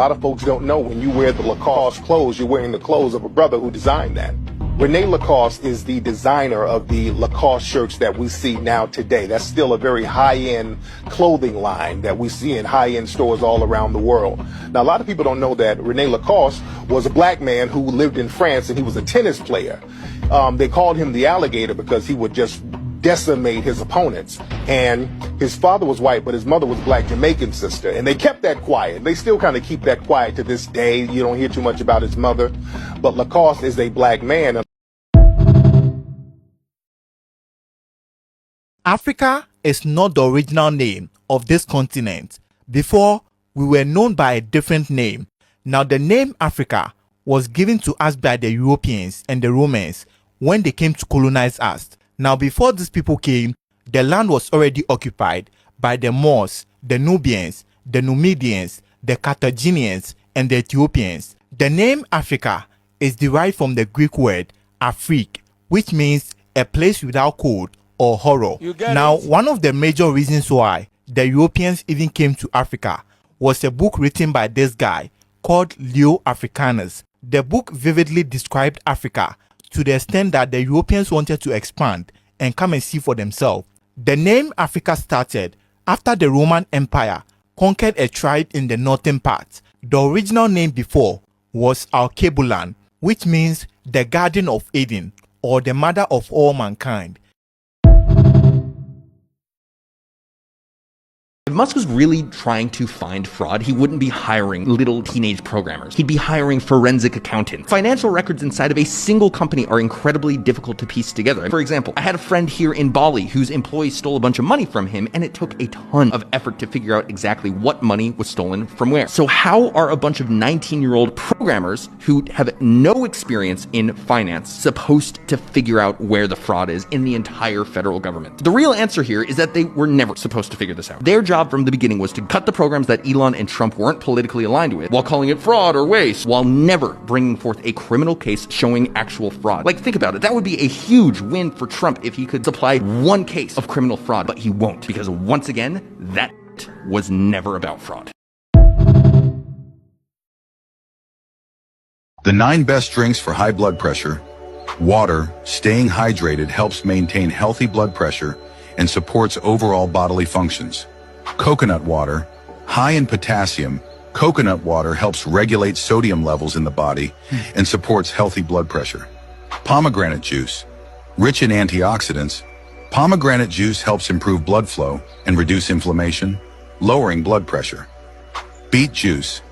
A lot of folks don't know when you wear the Lacoste clothes, you're wearing the clothes of a brother who designed that. Rene Lacoste is the designer of the Lacoste shirts that we see now today. That's still a very high-end clothing line that we see in high-end stores all around the world. Now, a lot of people don't know that Rene Lacoste was a black man who lived in France, and he was a tennis player. They called him the alligator because he would just decimate his opponents. And his father was white, but his mother was black Jamaican sister. And they kept that quiet. They still kind of keep that quiet to this day. You don't hear too much about his mother. But Lacoste is a black man. Africa is not the original name of this continent. Before, we were known by a different name. Now, the name Africa was given to us by the Europeans and the Romans when they came to colonize us. Now, before these people came, the land was already occupied by the Moors, the Nubians, the Numidians, the Carthaginians, and the Ethiopians. The name Africa is derived from the Greek word Afrik, which means a place without cold or horror. Now, one of the major reasons why the Europeans even came to Africa was a book written by this guy called Leo Africanus. The book vividly described Africa to the extent that the Europeans wanted to expand and come and see for themselves. The name Africa started after the Roman Empire conquered a tribe in the northern part. The original name before was Alkebulan, which means the Garden of Eden or the mother of all mankind. If Musk was really trying to find fraud, he wouldn't be hiring little teenage programmers. He'd be hiring forensic accountants. Financial records inside of a single company are incredibly difficult to piece together. For example, I had a friend here in Bali whose employees stole a bunch of money from him, and it took a ton of effort to figure out exactly what money was stolen from where. So how are a bunch of 19-year-old programmers who have no experience in finance supposed to figure out where the fraud is in the entire federal government? The real answer here is that they were never supposed to figure this out. Their job from the beginning was to cut the programs that Elon and Trump weren't politically aligned with while calling it fraud or waste, while never bringing forth a criminal case showing actual fraud. Like, think about it. That would be a huge win for Trump if he could supply one case of criminal fraud, but he won't, because once again, that was never about fraud. The 9 best drinks for high blood pressure. Water, staying hydrated helps maintain healthy blood pressure and supports overall bodily functions. Coconut water, high in potassium, coconut water helps regulate sodium levels in the body and supports healthy blood pressure. Pomegranate juice, rich in antioxidants, pomegranate juice helps improve blood flow and reduce inflammation, lowering blood pressure. Beet juice,